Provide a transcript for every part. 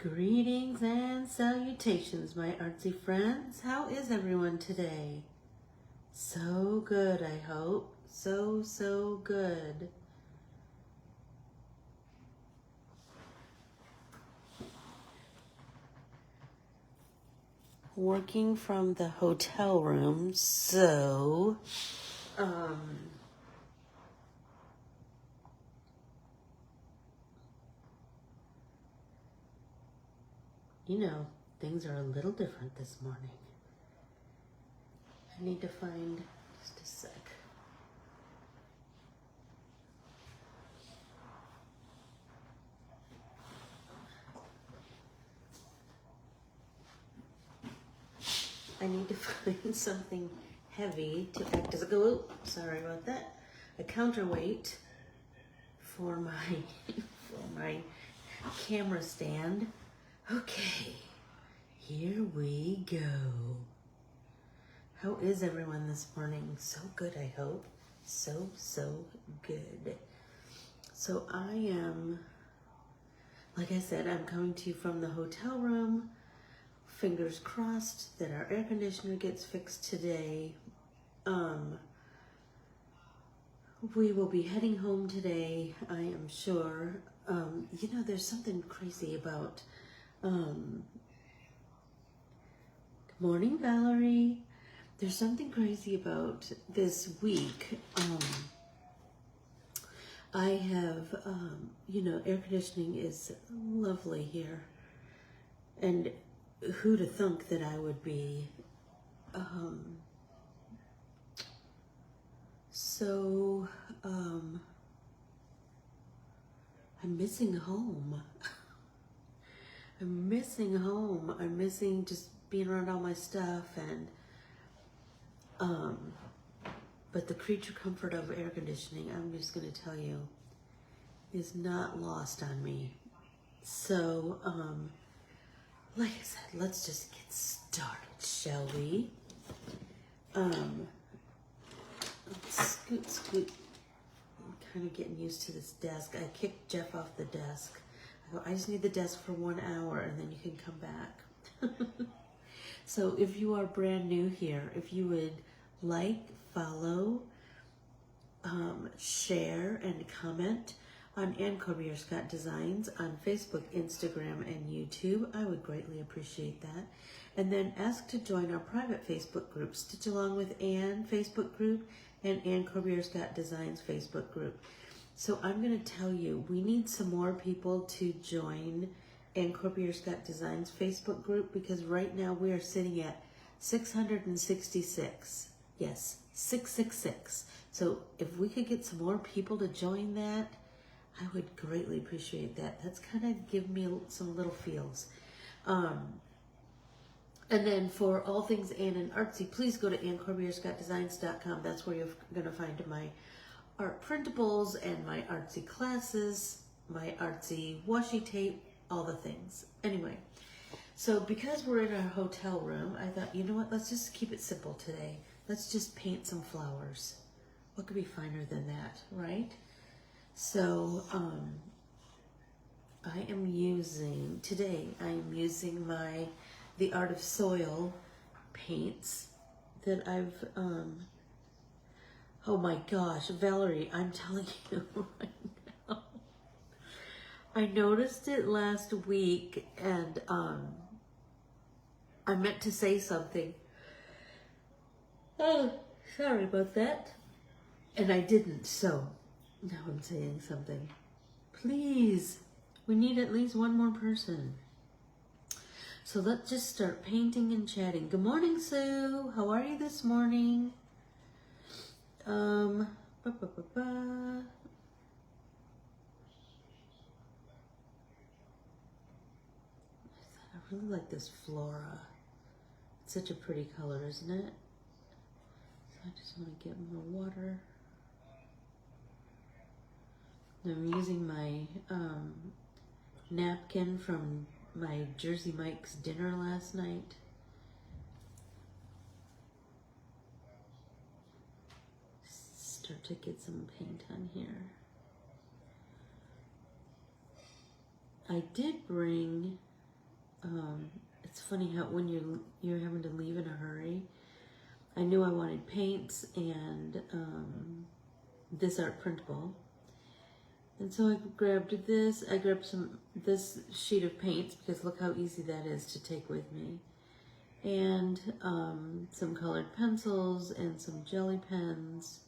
Greetings and salutations, my artsy friends. How is everyone today? So good, I hope. So good. Working from the hotel room, so you know, things are a little different this morning. I need to find just a sec. I need to find something heavy to act as sorry about that, a counterweight for my camera stand. Okay, here we go. How is everyone this morning? So good, I hope. So good. So I am, like I said, I'm coming to you from the hotel room. Fingers crossed that our air conditioner gets fixed today. We will be heading home today, I am sure. You know, there's something crazy about, good morning, Valerie. There's something crazy about this week. I have, you know, air conditioning is lovely here. And who'd have thunk that I would be I'm missing home. I'm missing home. I'm missing just being around all my stuff and but the creature comfort of air conditioning, I'm just gonna tell you, is not lost on me. So like I said, let's just get started, shall we? Scoot. I'm kind of getting used to this desk. I kicked Jeff off the desk. I go, I just need the desk for 1 hour and then you can come back. So if you are brand new here, if you would like, follow, share, and comment on Corbiere-Scott Designs on Facebook, Instagram, and YouTube, I would greatly appreciate that. And then ask to join our private Facebook group, Stitch Along with Anne Facebook group and Corbiere-Scott Designs Facebook group. So I'm going to tell you, we need some more people to join Corbiere-Scott Designs Facebook group because right now we are sitting at 666. Yes, 666. So if we could get some more people to join that, I would greatly appreciate that. That's kind of give me some little feels. And then for all things Anne and Artsy, please go to Corbiere-ScottDesigns.com. That's where you're going to find my art printables and my artsy classes, my artsy washi tape, all the things. Anyway, so because we're in our hotel room, I thought, you know what, let's just keep it simple today. Let's just paint some flowers. What could be finer than that, right? So I am using the Art of Soil paints that I've, oh my gosh, Valerie, I'm telling you right now. I noticed it last week and I meant to say something. Oh, sorry about that. And I didn't, so now I'm saying something. Please, we need at least one more person. So let's just start painting and chatting. Good morning, Sue. How are you this morning? I really like this flora. It's such a pretty color, isn't it? So I just want to get more water. I'm using my napkin from my Jersey Mike's dinner last night. Start to get some paint on here. I did bring it's funny how when you're having to leave in a hurry. I knew I wanted paints and this art printable. And so I grabbed this. I grabbed this sheet of paints because look how easy that is to take with me. And some colored pencils and some jelly pens,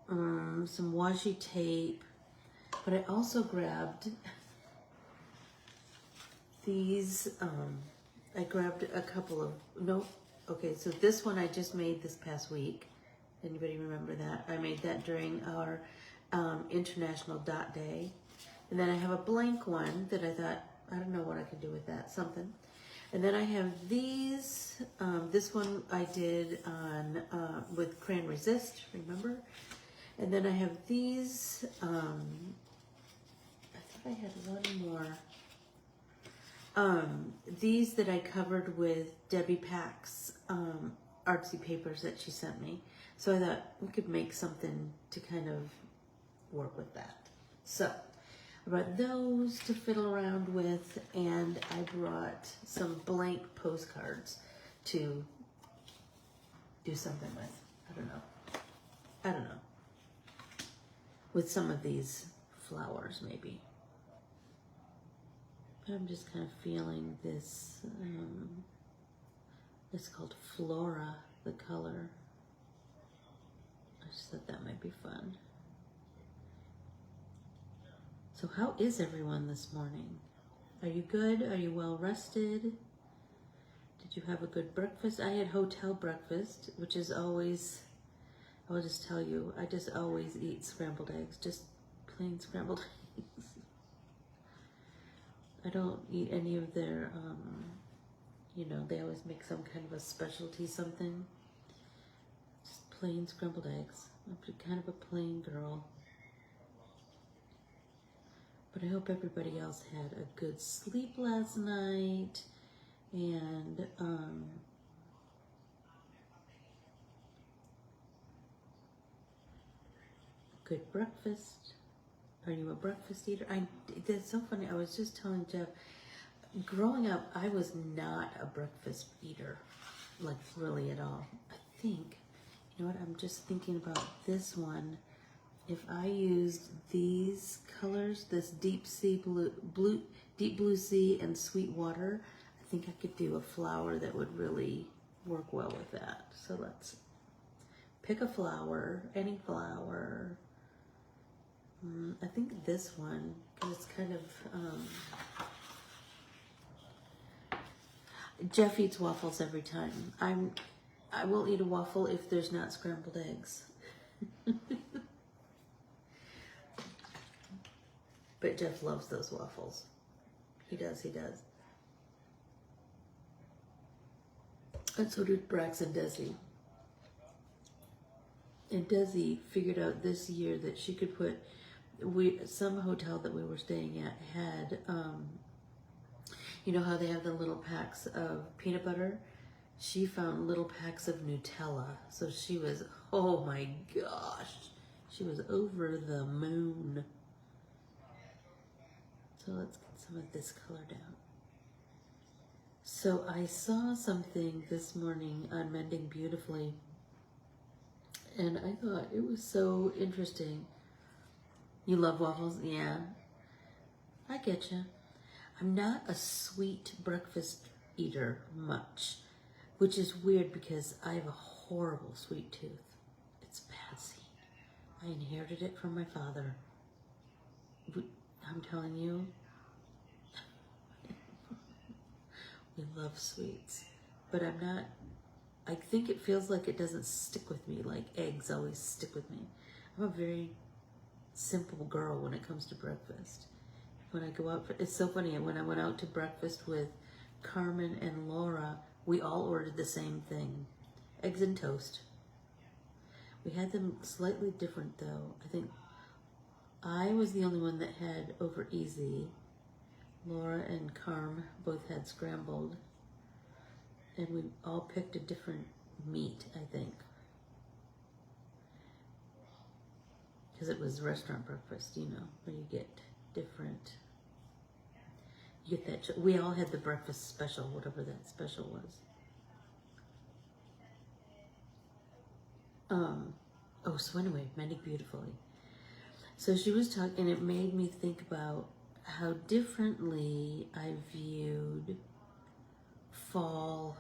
some washi tape. But I also grabbed these, I grabbed a couple of, okay, so this one I just made this past week. Anybody remember that? I made that during our International Dot Day. And then I have a blank one that I thought, I don't know what I could do with that, something. And then I have these, this one I did on with Crayon Resist, remember? And then I have these, I thought I had one more. These that I covered with Debbie Pack's artsy papers that she sent me. So I thought we could make something to kind of work with that. So I brought those to fiddle around with, and I brought some blank postcards to do something with. I don't know. With some of these flowers, maybe. I'm just kind of feeling this, it's called Flora, the color. I just thought that might be fun. So how is everyone this morning? Are you good? Are you well rested? Did you have a good breakfast? I had hotel breakfast, which is always, I'll just tell you, I just always eat scrambled eggs, just plain scrambled eggs. I don't eat any of their, you know, they always make some kind of a specialty something. Just plain scrambled eggs. I'm kind of a plain girl. But I hope everybody else had a good sleep last night and good breakfast. Are you a breakfast eater? That's so funny. I was just telling Jeff, growing up, I was not a breakfast eater, like really at all. I think, you know what, I'm just thinking about this one. If I used these colors, this deep blue sea and sweet water, I think I could do a flower that would really work well with that. So let's pick a flower, any flower. I think this one, because it's kind of, Jeff eats waffles every time. I will eat a waffle if there's not scrambled eggs. But Jeff loves those waffles. He does. And so did Brax and Desi. And Desi figured out this year that she could put, some hotel that we were staying at had, you know how they have the little packs of peanut butter? She found little packs of Nutella. So she was, oh my gosh, she was over the moon. So let's get some of this color down. So I saw something this morning on Mending Beautifully, and I thought it was so interesting. You love waffles? Yeah. I get you. I'm not a sweet breakfast eater much, which is weird because I have a horrible sweet tooth. It's bad seed. I inherited it from my father. I'm telling you, we love sweets, but I'm not, I think it feels like it doesn't stick with me, like eggs always stick with me. I'm a very simple girl when it comes to breakfast. When I go out, it's so funny, when I went out to breakfast with Carmen and Laura, we all ordered the same thing, eggs and toast. We had them slightly different though. I think I was the only one that had over easy. Laura and Carm both had scrambled. And we all picked a different meat, I think. Because it was restaurant breakfast, you know, where you get different. You get that? We all had the breakfast special, whatever that special was. Oh, so anyway, Mending Beautifully. So she was talking, and it made me think about how differently I viewed fall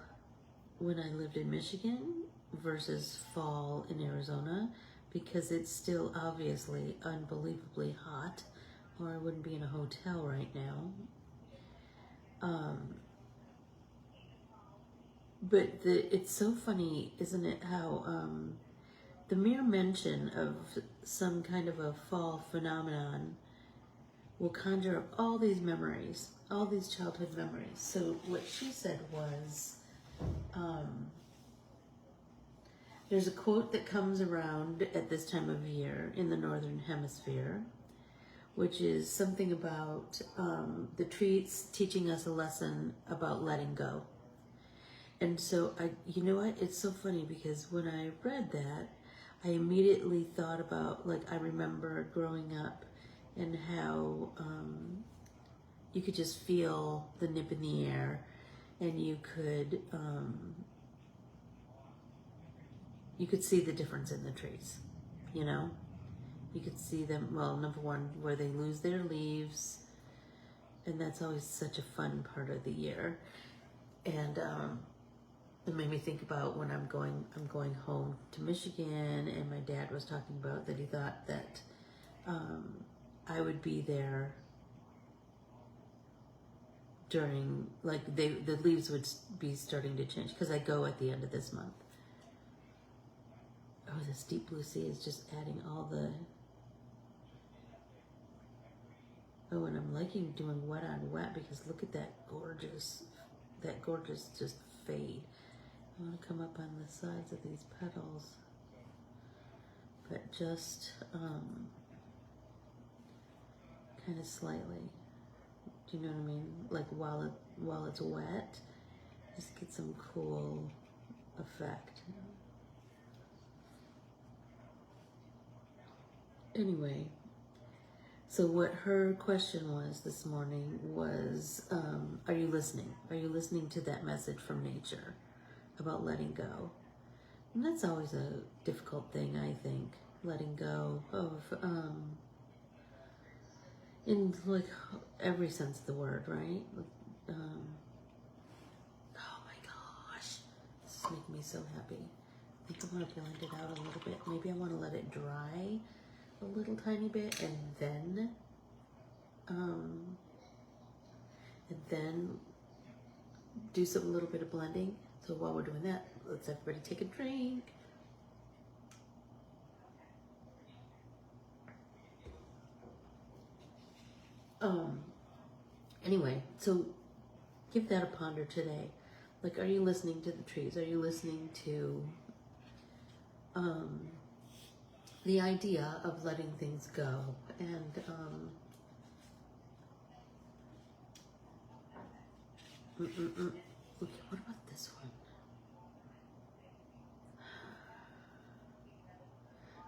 when I lived in Michigan versus fall in Arizona, because it's still obviously unbelievably hot, or I wouldn't be in a hotel right now. But it's so funny, isn't it, how the mere mention of some kind of a fall phenomenon will conjure up all these memories, all these childhood memories. So what she said was, there's a quote that comes around at this time of year in the Northern Hemisphere, which is something about the trees teaching us a lesson about letting go. And so, you know what? It's so funny because when I read that, I immediately thought about, like, I remember growing up and how you could just feel the nip in the air, and you could see the difference in the trees, you know? You could see them, well, number one, where they lose their leaves, and that's always such a fun part of the year. And it made me think about when I'm going home to Michigan, and my dad was talking about that he thought that I would be there during, like, the leaves would be starting to change, because I go at the end of this month. Oh, this deep blue sea is just adding all the... Oh, and I'm liking doing wet on wet, because look at that gorgeous just fade. I want to come up on the sides of these petals, but just kind of slightly. Do you know what I mean? Like while it's wet, just get some cool effect. Anyway, so what her question was this morning was, are you listening? Are you listening to that message from nature about letting go? And that's always a difficult thing, I think, letting go of, in like every sense of the word, right? Oh my gosh, this is making me so happy. I think I want to blend it out a little bit. Maybe I want to let it dry a little tiny bit, and then do some little bit of blending. So while we're doing that, let's everybody take a drink. Anyway, so give that a ponder today. Like, are you listening to the trees? Are you listening to the idea of letting things go? And okay, what about this one?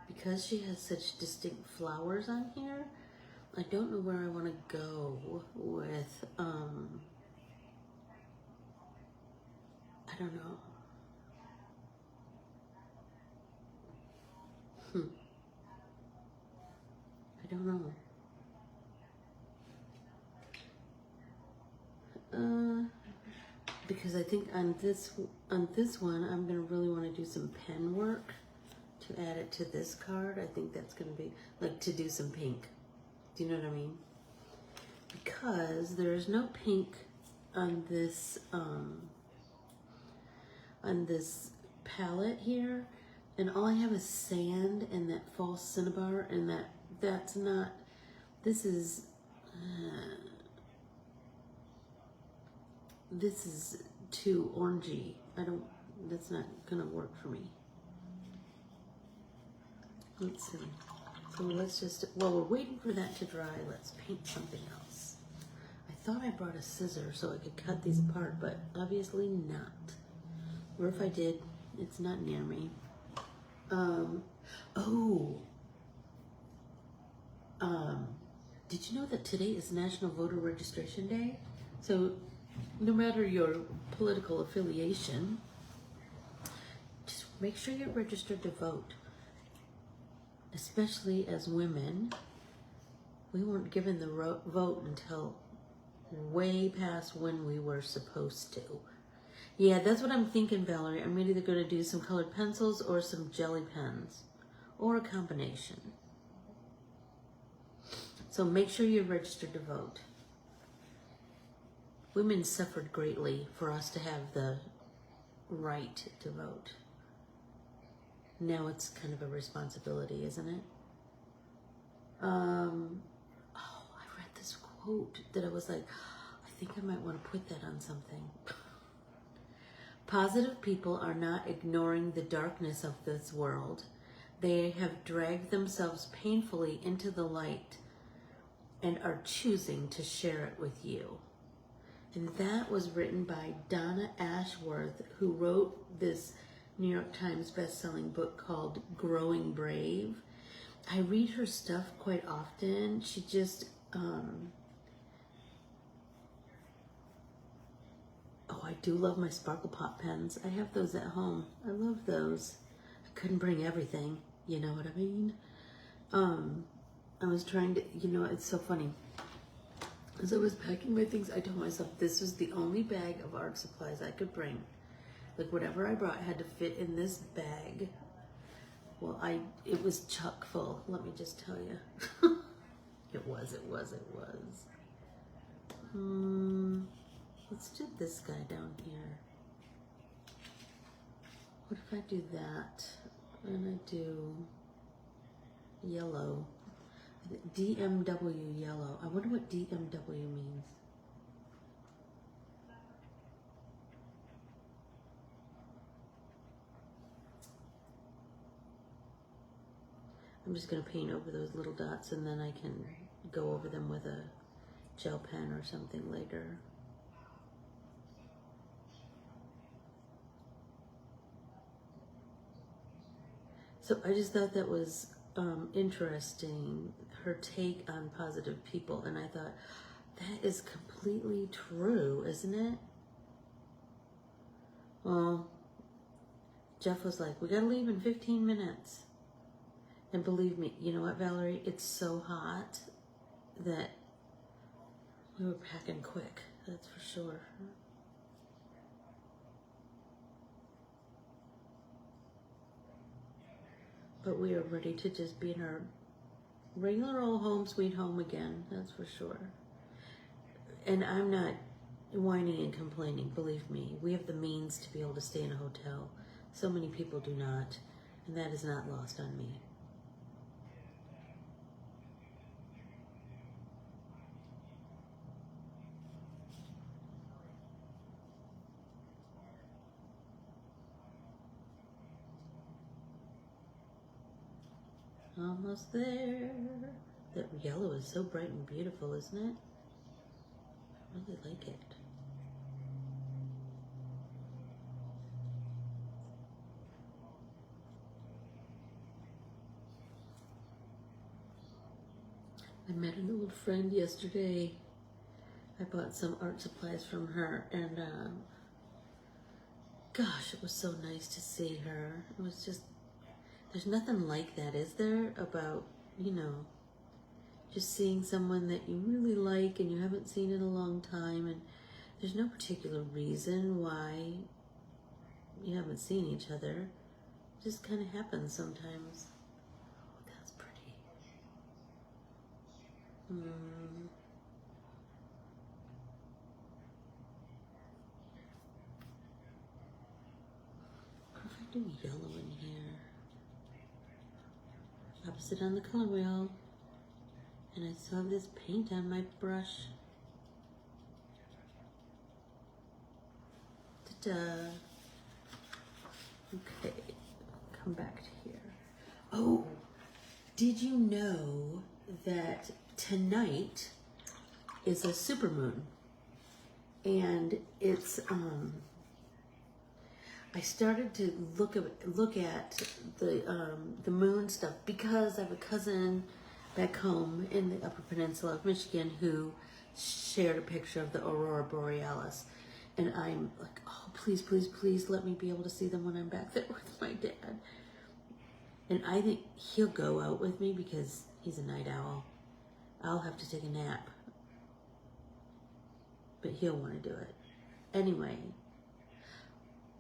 Because she has such distinct flowers on here, I don't know where I want to go with, I don't know. I don't know. Because I think on this one, I'm gonna really want to do some pen work to add it to this card. I think that's gonna be like to do some pink. Do you know what I mean? Because there is no pink on this palette here, and all I have is sand and that false cinnabar, and that's not. This is too orangey. That's not gonna work for me. Let's see. So let's just, while we're waiting for that to dry, let's paint something else. I thought I brought a scissor so I could cut these apart, but obviously not. Or if I did, it's not near me. Did you know that today is National Voter Registration Day? So no matter your political affiliation, just make sure you're registered to vote. Especially as women, we weren't given the vote until way past when we were supposed to. Yeah, that's what I'm thinking, Valerie. I'm either going to do some colored pencils or some jelly pens, or a combination. So make sure you're registered to vote. Women suffered greatly for us to have the right to vote. Now it's kind of a responsibility, isn't it? Oh, I read this quote that I was like, I think I might want to put that on something. Positive people are not ignoring the darkness of this world. They have dragged themselves painfully into the light and are choosing to share it with you. And that was written by Donna Ashworth, who wrote this New York Times best-selling book called Growing Brave. I read her stuff quite often. She just, oh, I do love my Sparkle Pop pens. I have those at home. I love those. I couldn't bring everything, you know what I mean? I was trying to, you know, it's so funny. As I was packing my things, I told myself this was the only bag of art supplies I could bring. Like whatever I brought had to fit in this bag. Well, it was chock full, let me just tell you. It was. Let's do this guy down here. What if I do that? And I do yellow. DMW yellow. I wonder what DMW means. I'm just going to paint over those little dots and then I can go over them with a gel pen or something later. So I just thought that was interesting, her take on positive people, and I thought, that is completely true, isn't it? Well, Jeff was like, we gotta leave in 15 minutes. And believe me, you know what, Valerie? It's so hot that we were packing quick, that's for sure. But we are ready to just be in our regular old home sweet home again, that's for sure. And I'm not whining and complaining, believe me. We have the means to be able to stay in a hotel. So many people do not, and that is not lost on me. Almost there. That yellow is so bright and beautiful, isn't it? I really like it. I met an old friend yesterday. I bought some art supplies from her, and gosh, it was so nice to see her. It was just, there's nothing like that, is there? About, you know, just seeing someone that you really like and you haven't seen in a long time, and there's no particular reason why you haven't seen each other. It just kind of happens sometimes. Oh, that's pretty. What if I do yellow in here? Opposite on the color wheel. And I still have this paint on my brush. Ta-da. Okay, come back to here. Oh, did you know that tonight is a supermoon? And it's, I started to look at the moon stuff because I have a cousin back home in the Upper Peninsula of Michigan who shared a picture of the Aurora Borealis. And I'm like, oh, please, please, please let me be able to see them when I'm back there with my dad. And I think he'll go out with me because he's a night owl. I'll have to take a nap. But he'll want to do it. Anyway.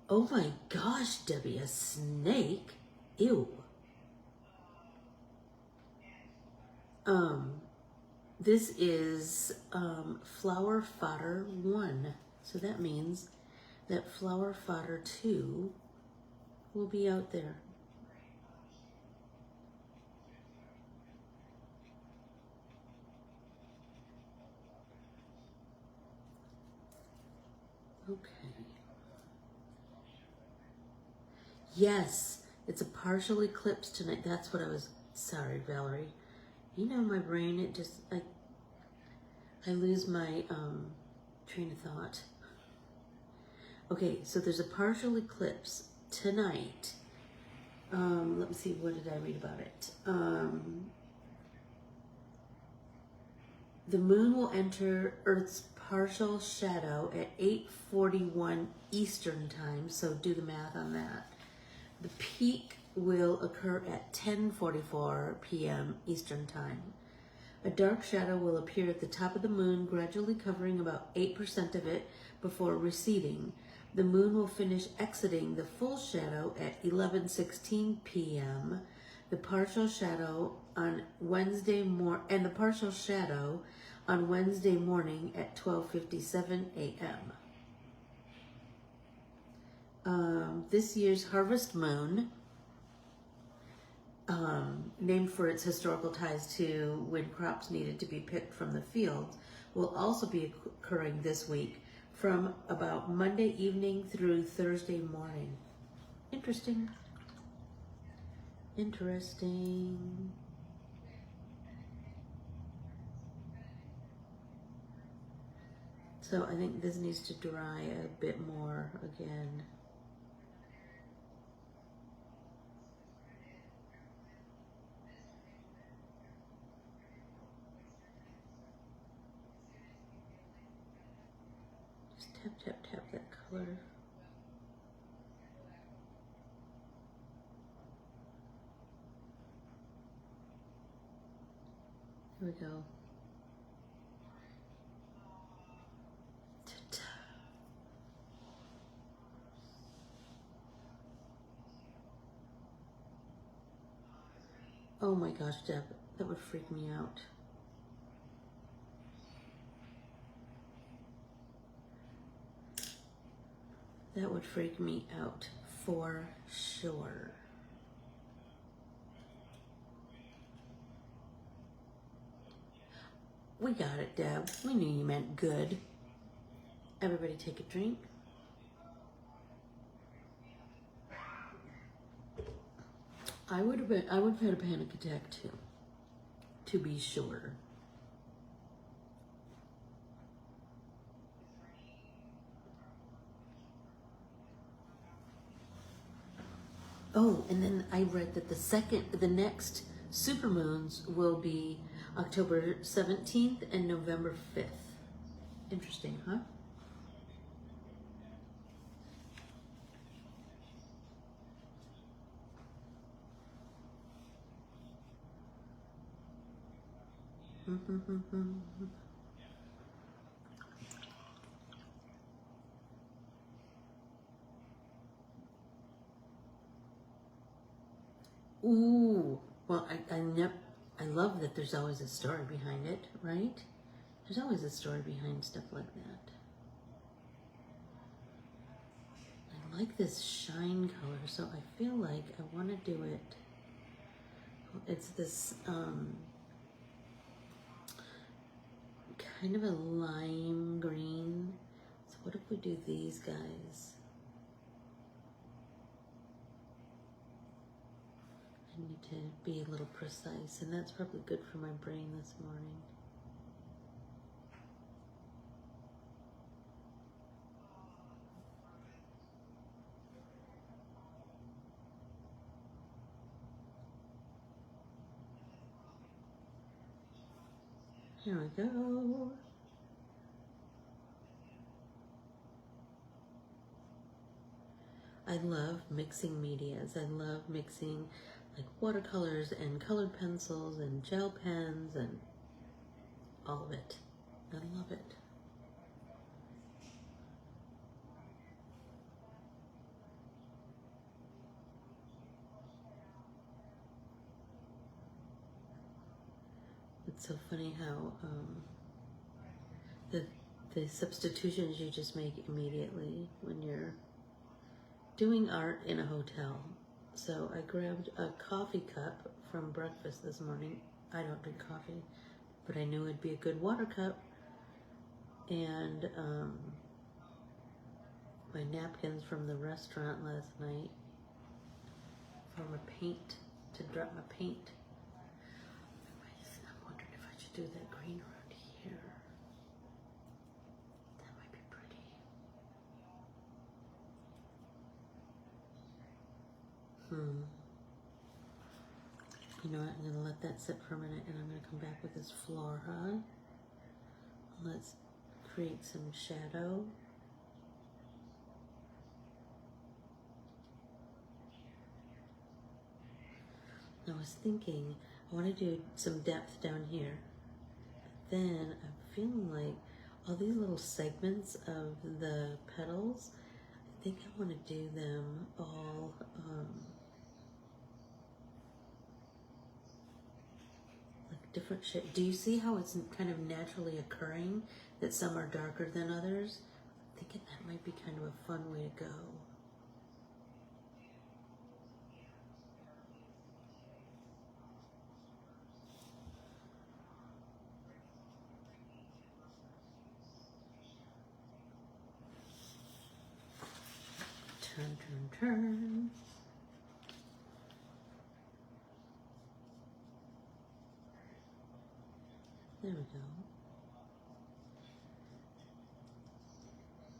Oh my gosh, Debbie, a snake? Ew. This is flower fodder 1. So that means that flower fodder 2 will be out there. Okay. Yes, it's a partial eclipse tonight. That's what I was, sorry, Valerie. You know, my brain, it just, I lose my train of thought. Okay, so there's a partial eclipse tonight. Let me see, what did I read about it? The moon will enter Earth's partial shadow at 8:41 Eastern time, so do the math on that. The peak will occur at 10:44 p.m. Eastern time. A dark shadow will appear at the top of the moon, gradually covering about 8% of it before receding. The moon will finish exiting the full shadow at 11:16 p.m. The partial shadow on Wednesday morning at 12:57 a.m. This year's harvest moon, named for its historical ties to when crops needed to be picked from the fields, will also be occurring this week from about Monday evening through Thursday morning. Interesting. Interesting. So I think this needs to dry a bit more again. Just tap, tap, tap that color. Here we go. Oh my gosh, Deb, that would freak me out. That would freak me out for sure. We got it, Deb. We knew you meant good. Everybody take a drink. I would have had a panic attack too, to be sure. Oh, and then I read that the next supermoons will be October 17th and November 5th. Interesting, huh? Ooh, well, I love that there's always a story behind it, right? There's always a story behind stuff like that. I like this shine color, so I feel like I want to do it. It's this kind of a lime green. So what if we do these guys? I need to be a little precise, and that's probably good for my brain this morning. Here we go. I love mixing medias. I love mixing like watercolors and colored pencils and gel pens and all of it. I love it. It's so funny how the substitutions you just make immediately when you're doing art in a hotel. So I grabbed a coffee cup from breakfast this morning. I don't drink coffee, but I knew it'd be a good water cup. And my napkins from the restaurant last night for my paint, to drop my paint. I'm wondering if I should do that green around here. That might be pretty. You know what, I'm gonna let that sit for a minute and I'm gonna come back with this flora. Let's create some shadow. I was thinking I want to do some depth down here. But then I'm feeling like all these little segments of the petals, I think I want to do them all like different shades. Do you see how it's kind of naturally occurring that some are darker than others? I'm thinking that might be kind of a fun way to go. Turn, turn, turn. There we go.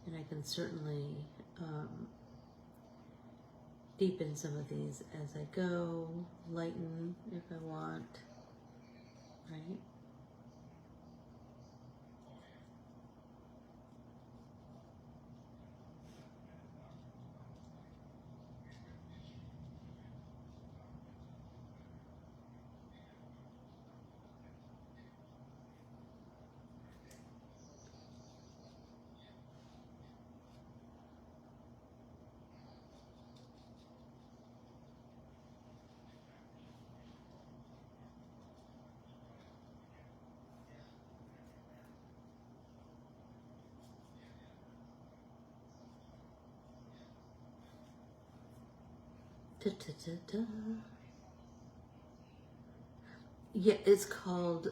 And I can certainly deepen some of these as I go, lighten if I want, right? Da, da, da, da. Yeah, it's called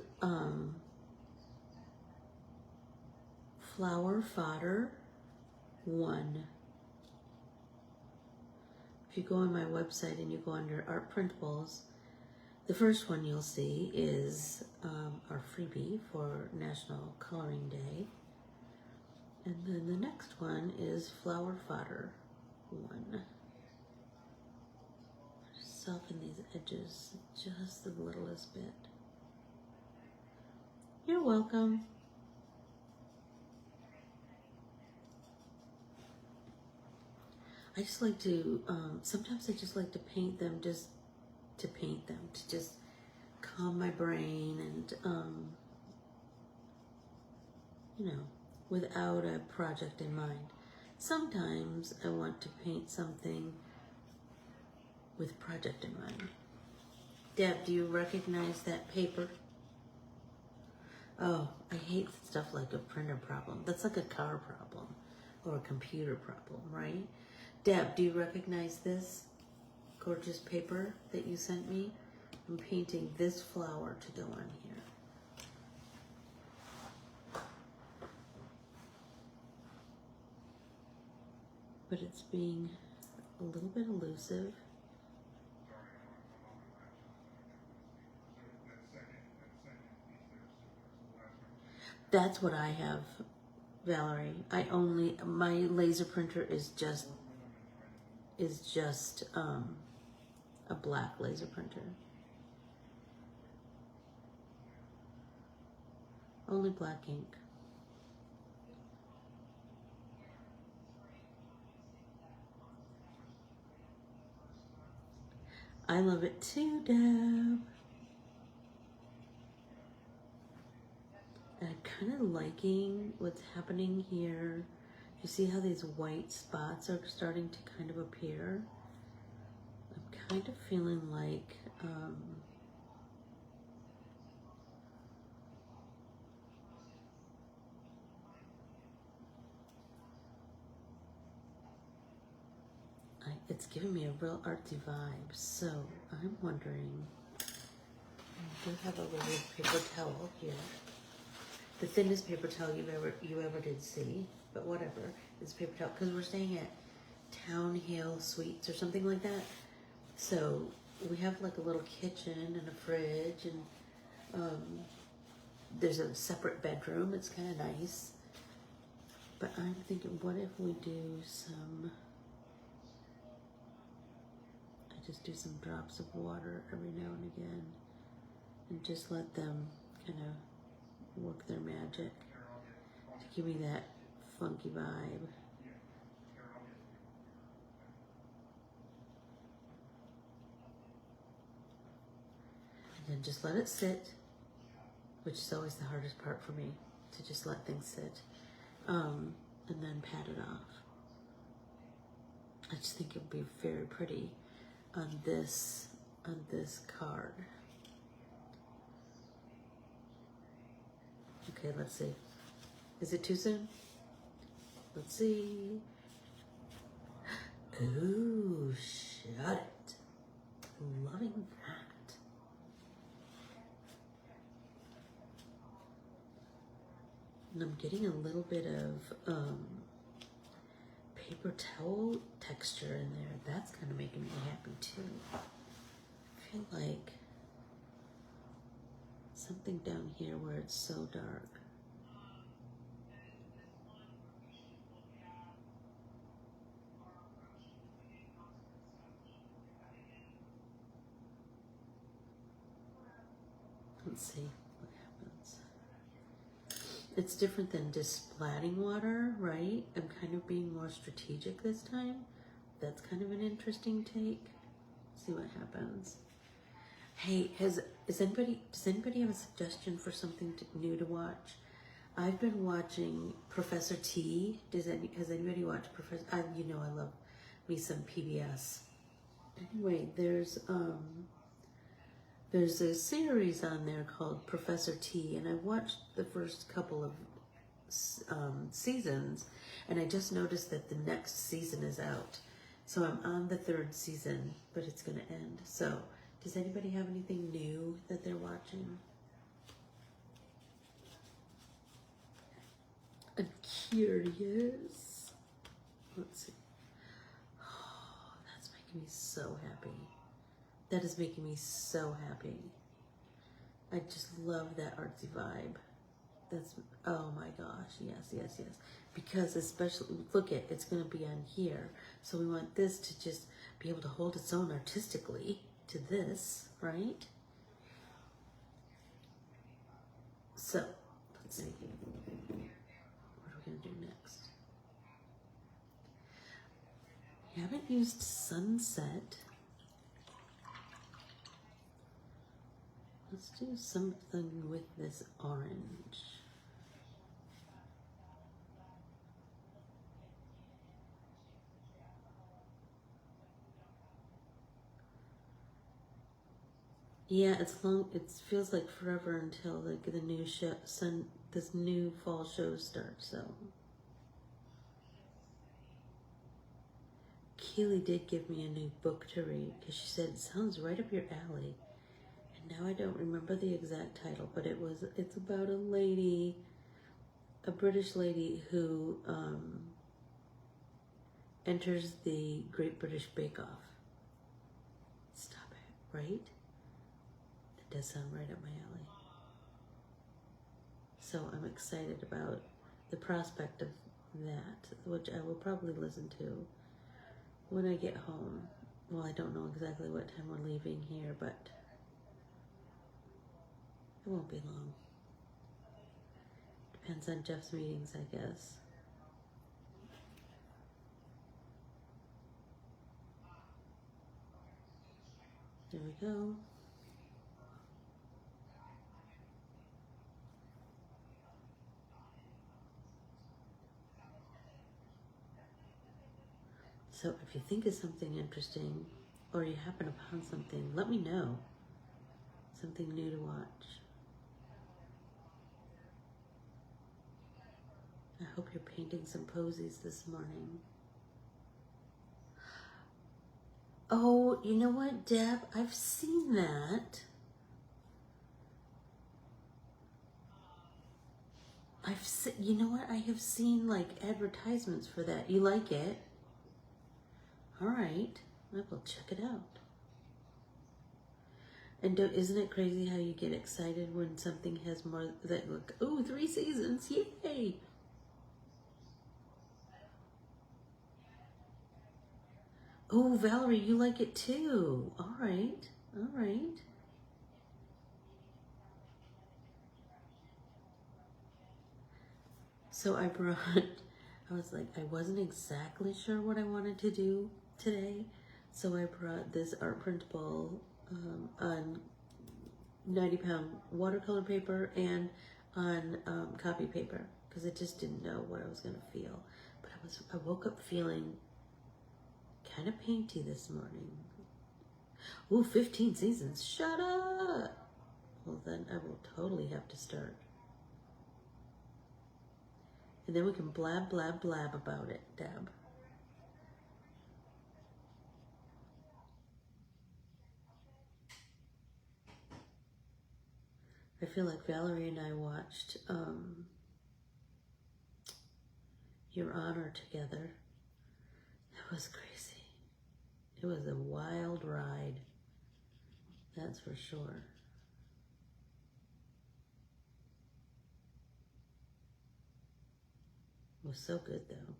Flower Fodder 1. If you go on my website and you go under Art Printables, the first one you'll see is our freebie for National Coloring Day. And then the next one is Flower Fodder 1. Soften these edges just the littlest bit. You're welcome. I just like to, sometimes I just like to paint them just to paint them, to just calm my brain and, you know, without a project in mind. Sometimes I want to paint something with project in mind. Deb, do you recognize that paper? Oh, I hate stuff like a printer problem. That's like a car problem or a computer problem, right? Deb, do you recognize this gorgeous paper that you sent me? I'm painting this flower to go on here. But it's being a little bit elusive. That's what I have, Valerie. My laser printer is just a black laser printer. Only black ink. I love it too, Deb. And I'm kind of liking what's happening here. You see how these white spots are starting to kind of appear? I'm kind of feeling like it's giving me a real artsy vibe. So I'm wondering, I do have a little paper towel here. The thinnest paper towel you ever did see, but whatever. It's paper towel because we're staying at Town Hill Suites or something like that. So we have like a little kitchen and a fridge, and there's a separate bedroom. It's kind of nice. But I'm thinking, what if we do some? I just do some drops of water every now and again, and just let them kind of work their magic to give me that funky vibe. And then just let it sit, which is always the hardest part for me, to just let things sit, and then pat it off. I just think it would be very pretty on this card. Okay, let's see. Is it too soon? Let's see. Ooh, shut it. Loving that. And I'm getting a little bit of paper towel texture in there. That's kind of making me happy too. I feel like something down here where it's so dark. Let's see what happens. It's different than just splatting water, right? I'm kind of being more strategic this time. That's kind of an interesting take. See what happens. Hey, does anybody have a suggestion for something new to watch? I've been watching Professor T. Has anybody watched Professor? You know I love me some PBS. Anyway, there's a series on there called Professor T, and I watched the first couple of seasons, and I just noticed that the next season is out. So I'm on the 3rd season, but it's going to end. So does anybody have anything new that they're watching? I'm curious. Let's see. Oh, that's making me so happy. That is making me so happy. I just love that artsy vibe. That's, oh my gosh, yes. Because especially, look at, it's gonna be on here. So we want this to just be able to hold its own artistically to this, right? So, let's see. What are we gonna do next? We haven't used Sunset. Let's do something with this orange. Yeah, it's long. It feels like forever until like the new this new fall show starts. So, Keely did give me a new book to read because she said it sounds right up your alley. And now I don't remember the exact title, but it's about a lady, a British lady who enters the Great British Bake Off. Stop it, right? That does sound right up my alley. So I'm excited about the prospect of that, which I will probably listen to when I get home. Well, I don't know exactly what time we're leaving here, but it won't be long. Depends on Jeff's meetings, I guess. There we go. So if you think of something interesting or you happen upon something, let me know. Something new to watch. I hope you're painting some posies this morning. Oh, you know what, Deb? I've seen that. You know what? I have seen like advertisements for that. You like it? All right, I will check it out. And isn't it crazy how you get excited when something has more that look? Oh, 3 seasons! Yay! Oh, Valerie, you like it too. All right, all right. So I was like, I wasn't exactly sure what I wanted to do today. So I brought this art print ball on 90-pound watercolor paper and on copy paper because I just didn't know what I was going to feel. But I woke up feeling kind of painty this morning. Ooh, 15 seasons. Shut up. Well, then I will totally have to start. And then we can blab, blab, blab about it, Deb. I feel like Valerie and I watched Your Honor together. That was crazy. It was a wild ride. That's for sure. It was so good, though.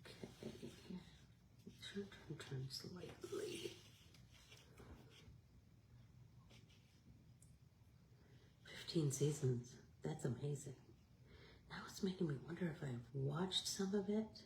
Okay. Turn slightly. 15 seasons. That's amazing. Now it's making me wonder if I've watched some of it.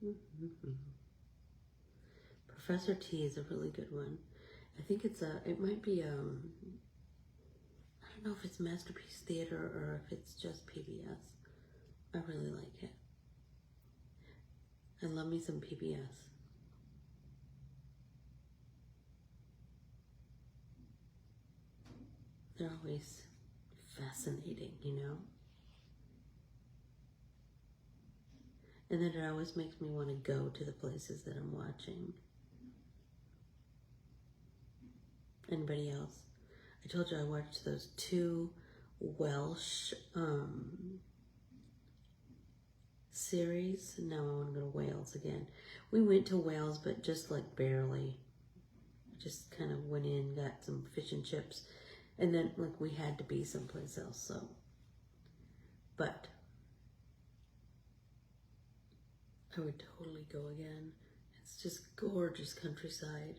Mm-hmm. Professor T is a really good one. I think it might be, I don't know if it's Masterpiece Theater or if it's just PBS. I really like it. I love me some PBS. They're always fascinating, you know? And then it always makes me want to go to the places that I'm watching. Anybody else? I told you I watched those 2 Welsh series. Now I want to go to Wales again. We went to Wales, but just like barely. Just kind of went in, got some fish and chips, and then like we had to be someplace else. So, but I would totally go again. It's just gorgeous countryside.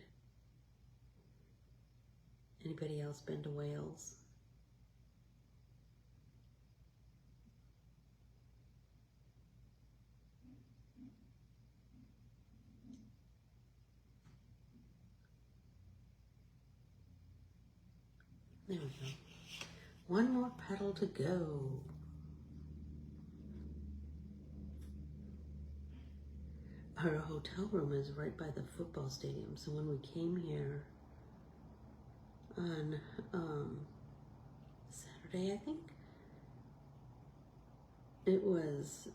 Anybody else been to Wales? There we go. One more pedal to go. Our hotel room is right by the football stadium, so when we came here on Saturday, I think, it was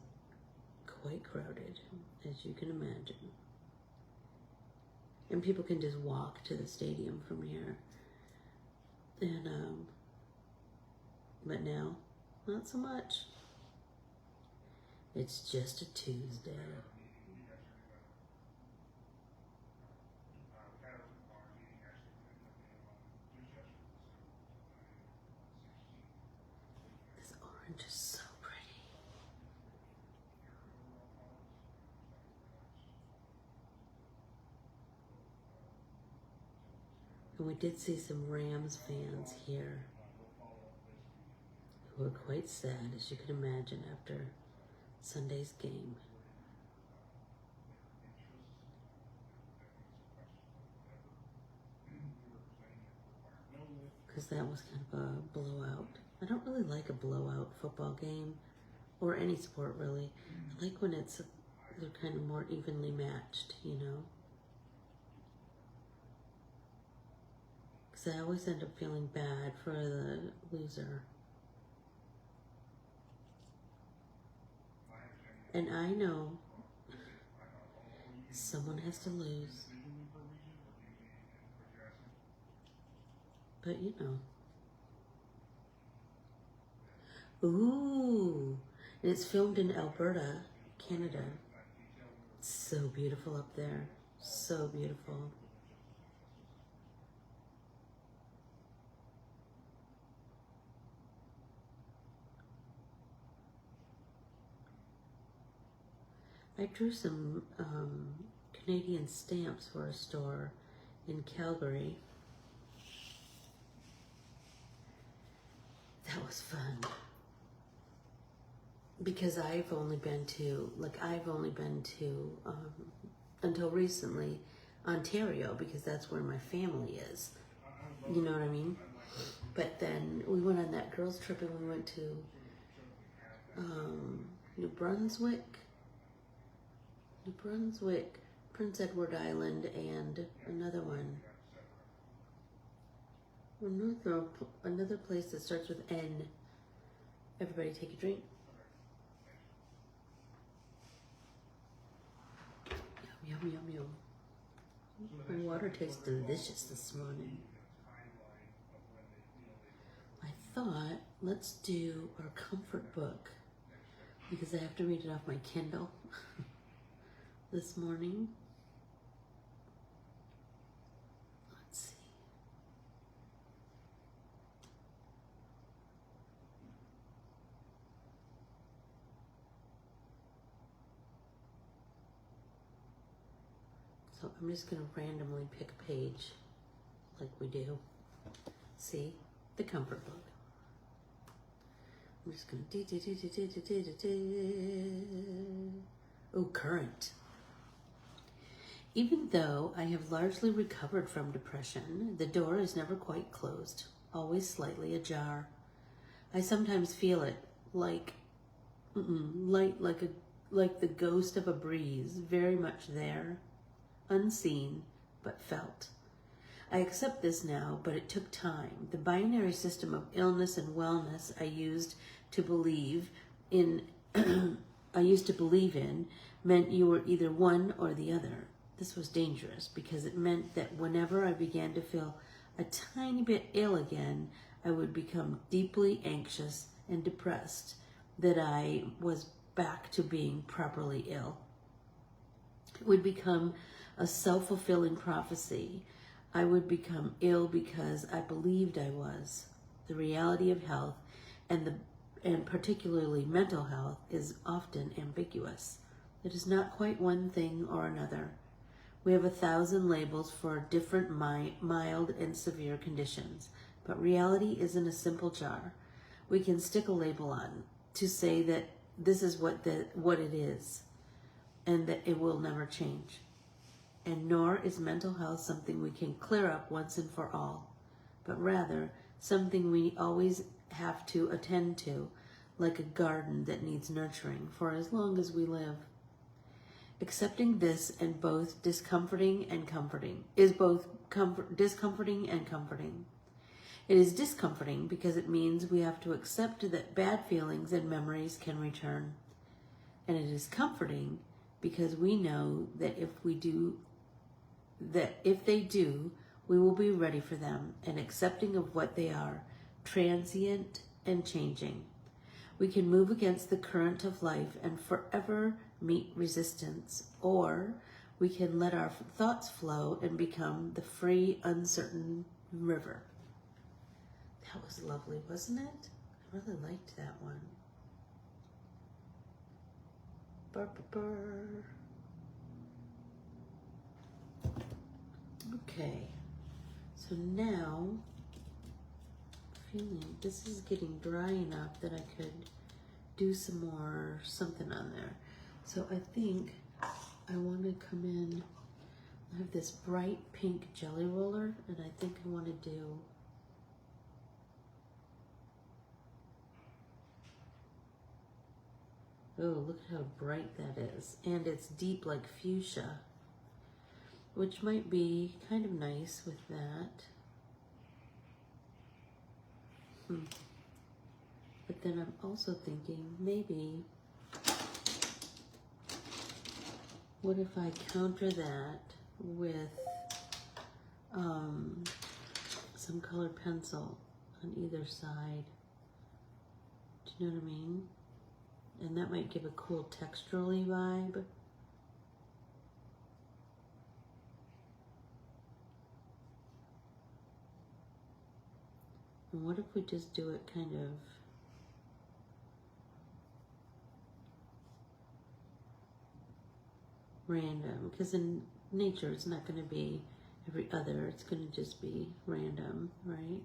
quite crowded, as you can imagine. And people can just walk to the stadium from here. And, but now, not so much. It's just a Tuesday. This orange is so pretty. And we did see some Rams fans here who were quite sad, as you can imagine, after Sunday's game. Because that was kind of a blowout. I don't really like a blowout football game, or any sport really. I like when they're kind of more evenly matched, you know? Because I always end up feeling bad for the loser. And I know someone has to lose. But you know. Ooh, and it's filmed in Alberta, Canada. It's so beautiful up there. So beautiful. I drew some Canadian stamps for a store in Calgary. That was fun. Because I've only been to, until recently, Ontario, because that's where my family is. You know what I mean? But then we went on that girls' trip and we went to New Brunswick, Prince Edward Island, and another one. Another place that starts with N. Everybody take a drink. Yum, yum, yum, yum. My water tastes delicious this morning. I thought, let's do our comfort book, because I have to read it off my Kindle this morning. Let's see. So I'm just going to randomly pick a page, like we do. See? The comfort book. I'm just going to... Oh, current. Even though I have largely recovered from depression, the door is never quite closed, always slightly ajar. I sometimes feel it like the ghost of a breeze, very much there, unseen, but felt. I accept this now, but it took time. The binary system of illness and wellness I used to believe in meant you were either one or the other. This was dangerous because it meant that whenever I began to feel a tiny bit ill again, I would become deeply anxious and depressed that I was back to being properly ill. It would become a self-fulfilling prophecy. I would become ill because I believed I was. The reality of health and particularly mental health is often ambiguous. It is not quite one thing or another. We have 1,000 labels for different mild and severe conditions, but reality isn't a simple jar. We can stick a label on to say that this is what it is, and that it will never change. And nor is mental health something we can clear up once and for all, but rather something we always have to attend to, like a garden that needs nurturing for as long as we live. Accepting this and both discomforting and comforting is both discomforting and comforting. It is discomforting because it means we have to accept that bad feelings and memories can return. And it is comforting because we know that if they do, we will be ready for them and accepting of what they are, transient and changing. We can move against the current of life and forever meet resistance, or we can let our thoughts flow and become the free, uncertain river. That was lovely, wasn't it? I really liked that one. Burr, burr, burr. Okay, so now, feeling this is getting dry enough that I could do some more something on there. So I think I want to come in, I have this bright pink jelly roller, and I think I want to do oh, look at how bright that is. And it's deep like fuchsia, which might be kind of nice with that. But then I'm also thinking maybe, what if I counter that with some colored pencil on either side? Do you know what I mean? And that might give a cool texturally vibe. And what if we just do it kind of random? Because in nature, it's not going to be every other. It's going to just be random, right?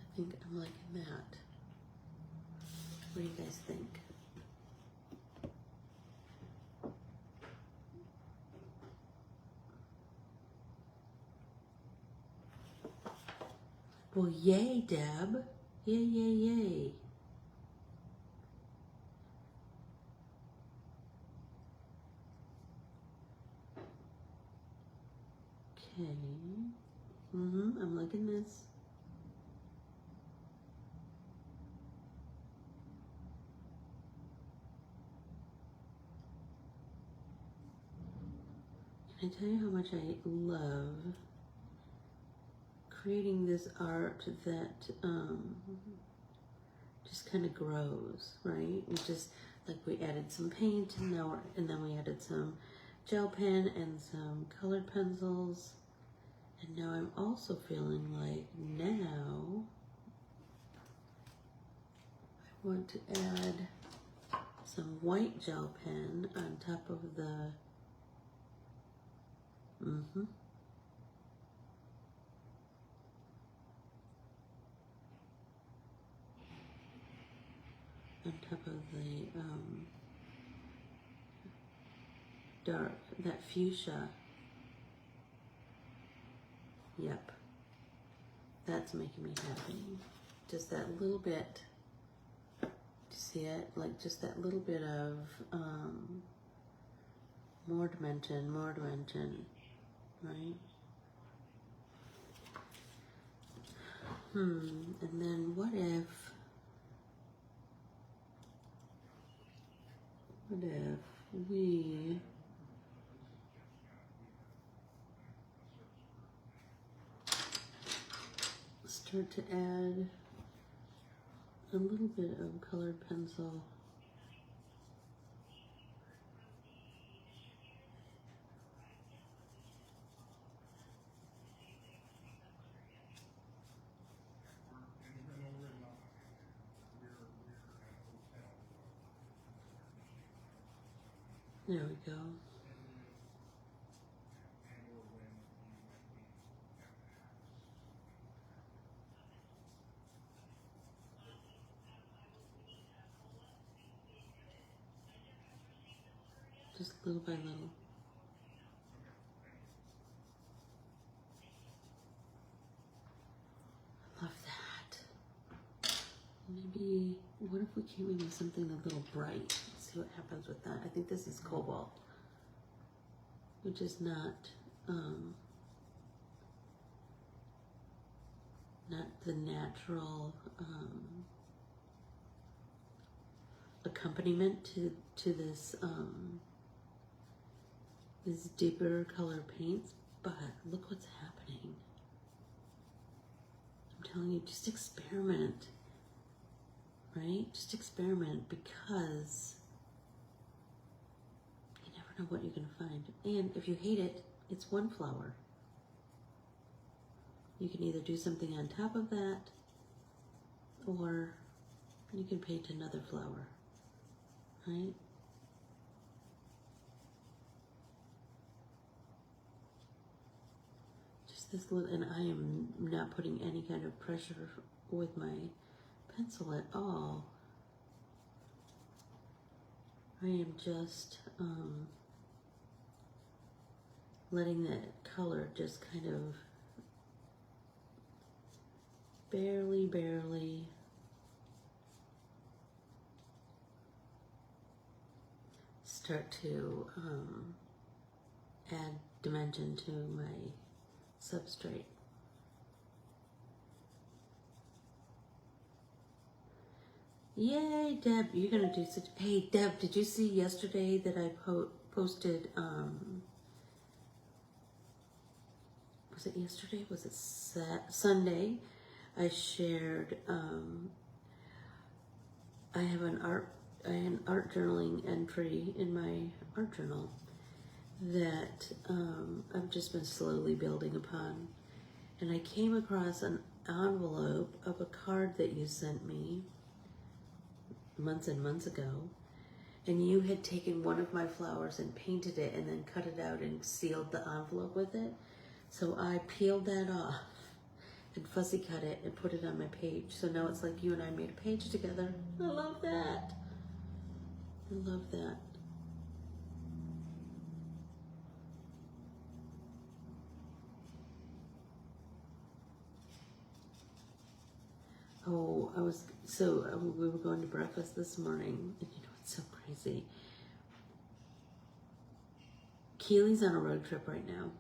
I think I'm liking that. What do you guys think? Well, yay, Deb. Yay, yay, yay. Okay. I'm liking this. Can I tell you how much I love creating this art that just kind of grows, right? We just, like, we added some paint and then we added some gel pen and some colored pencils. And now I'm also feeling like now I want to add some white gel pen on top of the on top of the dark, that fuchsia. Yep, that's making me happy. Just that little bit, do you see it? Like just that little bit of more dimension, right? And then what if we start to add a little bit of colored pencil. There we go. just little by little. I love that. Maybe, what if we came in with something a little bright? Let's see what happens with that. I think this is cobalt, which is not the natural accompaniment to this these deeper color paints, but look what's happening. I'm telling you, just experiment, right? Just experiment, because you never know what you're gonna find. And if you hate it, it's one flower. You can either do something on top of that, or you can paint another flower, right? Just this little, and I am not putting any kind of pressure with my pencil at all. I am just letting that color just kind of barely start to add dimension to my substrate. Yay, Deb, you're gonna do such, hey Deb, did you see yesterday that I posted, was it yesterday? Was it Sunday? I shared, I have an art journaling entry in my art journal that I've just been slowly building upon. And I came across an envelope of a card that you sent me months and months ago. And you had taken one of my flowers and painted it and then cut it out and sealed the envelope with it. So I peeled that off and fussy cut it and put it on my page. So now it's like you and I made a page together. I love that. I love that. Oh, we were going to breakfast this morning, and you know, it's so crazy. Keely's on a road trip right now,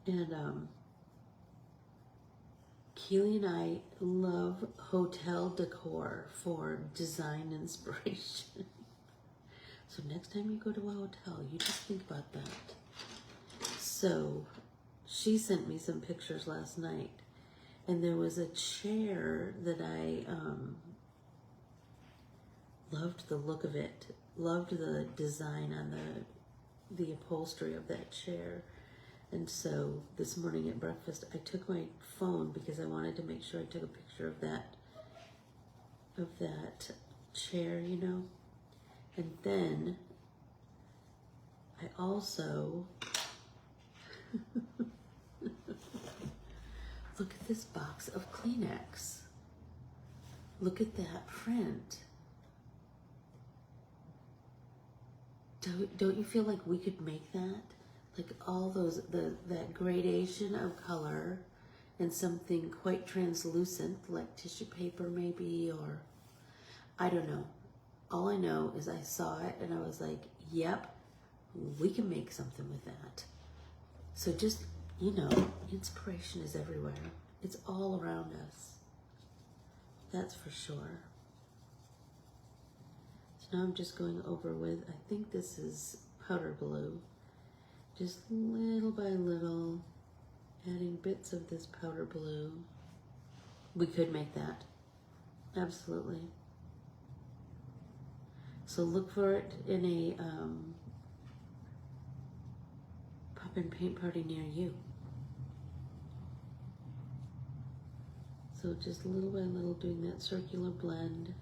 and Keely and I love hotel decor for design inspiration. So next time you go to a hotel, you just think about that. So she sent me some pictures last night, and there was a chair that I loved the look of it, loved the design on the upholstery of that chair. And so this morning at breakfast, I took my phone because I wanted to make sure I took a picture of that chair, you know. And then I also look at this box of Kleenex. Look at that print. Don't you feel like we could make that? Like all those, that gradation of color and something quite translucent, like tissue paper maybe, or I don't know. All I know is I saw it and I was like, yep, we can make something with that. So just, you know, inspiration is everywhere. It's all around us. That's for sure. So now I'm just going over with, I think this is powder blue. Just little by little, adding bits of this powder blue. We could make that. Absolutely. So look for it in a pop-in paint party near you. So just little by little doing that circular blend.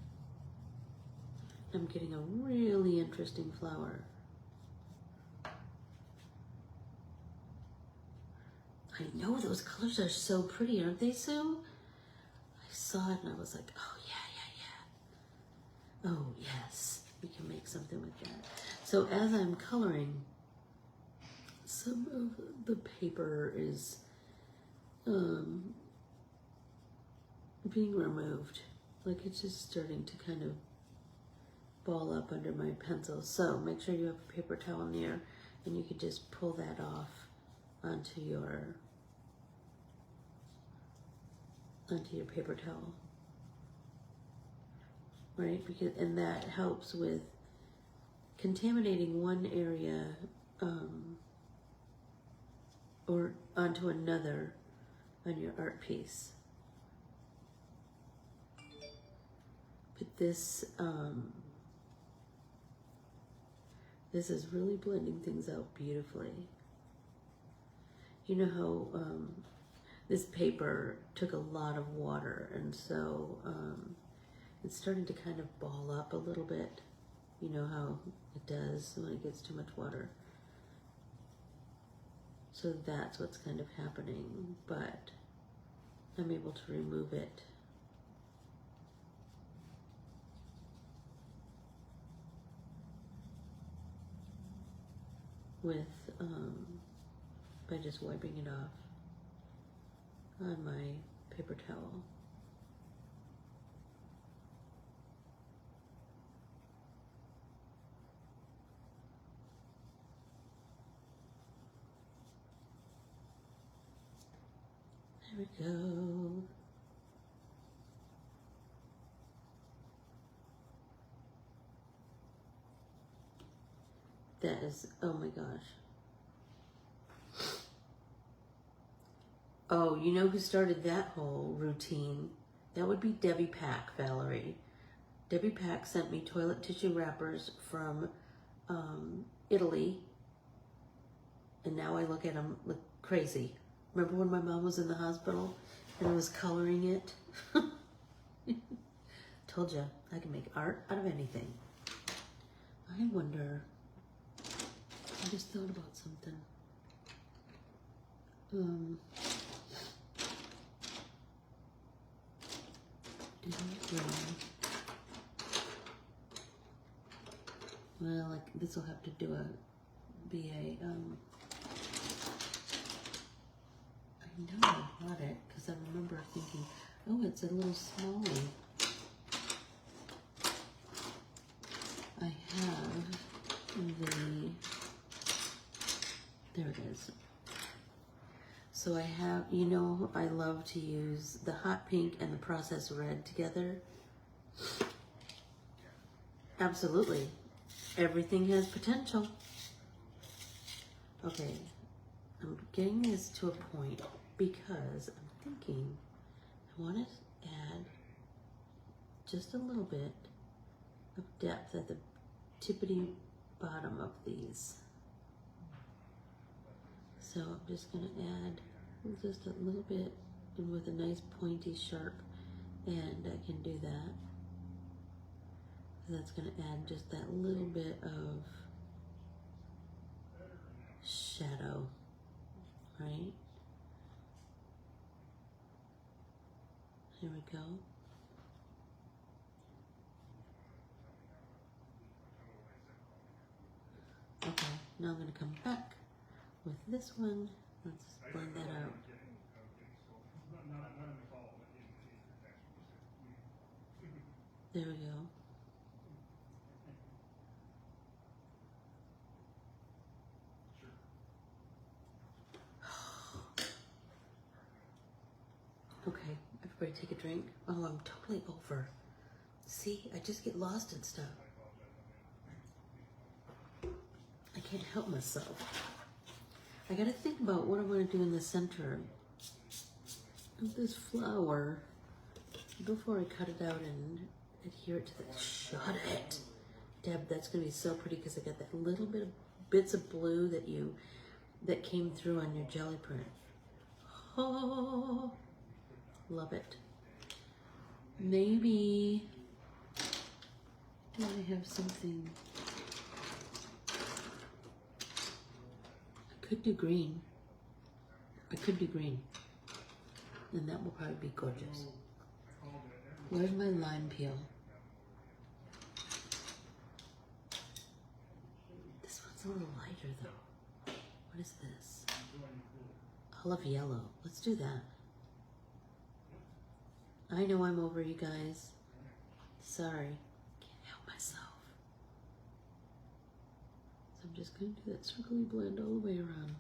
I'm getting a really interesting flower. I know those colors are so pretty, aren't they, Sue? I saw it and I was like, oh yeah. Oh yes, we can make something with that. So as I'm coloring, some of the paper is being removed. Like it's just starting to kind of ball up under my pencil. So make sure you have a paper towel near, and you can just pull that off onto your paper towel, right? Because and that helps with contaminating one area or onto another on your art piece. But this this is really blending things out beautifully. You know how this paper took a lot of water, and so it's starting to kind of ball up a little bit. You know how it does when it gets too much water. So that's what's kind of happening, but I'm able to remove it with by just wiping it off on my paper towel. There we go. That is, oh my gosh. Oh, you know who started that whole routine? That would be Debbie Pack, Valerie. Debbie Pack sent me toilet tissue wrappers from Italy, and now I look at them like crazy. Remember when my mom was in the hospital and I was coloring it? Told you, I can make art out of anything. I wonder, I just thought about something. Did I draw? Well, like this will have to be a, I know I bought it because I remember thinking, oh, it's a little smally. I have there it is. So I have, you know, I love to use the hot pink and the processed red together. Absolutely. Everything has potential. Okay, I'm getting this to a point because I'm thinking I want to add just a little bit of depth at the tippity bottom of these. So I'm just going to add just a little bit and with a nice pointy sharp end. I can do that. That's going to add just that little bit of shadow, right? Here we go. Okay, now I'm going to come back with this one. Let's blend that out. There we go. Okay, everybody take a drink. Oh, I'm totally over. See, I just get lost in stuff. I can't help myself. I gotta think about what I want to do in the center of this flower before I cut it out and adhere it to the, shut it. Deb, that's gonna be so pretty because I got that little bit of bits of blue that came through on your jelly print. Oh, love it. Maybe, do I have something? I could do green. I could do green. And that will probably be gorgeous. Where's my lime peel? a little lighter though. What is this? Olive yellow. Let's do that. I know I'm over you guys. Sorry. Can't help myself. So I'm just going to do that circly blend all the way around.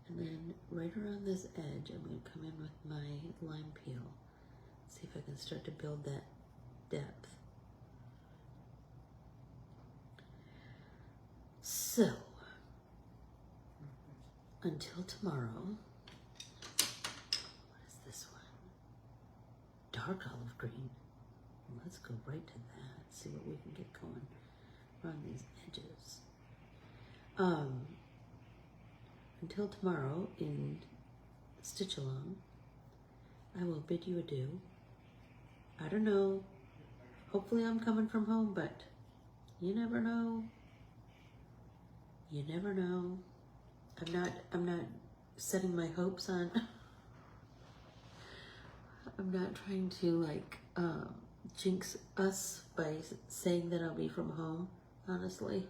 And then right around this edge, I'm going to come in with my lime peel. See if I can start to build that depth. So, until tomorrow, what is this one? Dark olive green. Let's go right to that. See what we can get going around these edges. Until tomorrow in Stitch Along, I will bid you adieu. I don't know. Hopefully I'm coming from home, but you never know. You never know. I'm not setting my hopes on. I'm not trying to like jinx us by saying that I'll be from home, honestly.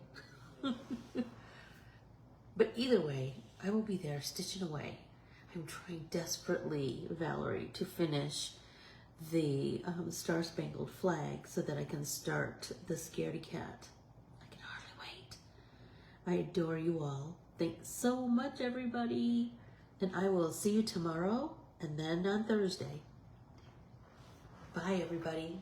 But either way, I will be there stitching away. I'm trying desperately, Valerie, to finish the Star Spangled Flag so that I can start the Scaredy Cat. I can hardly wait. I adore you all. Thanks so much, everybody. And I will see you tomorrow and then on Thursday. Bye, everybody.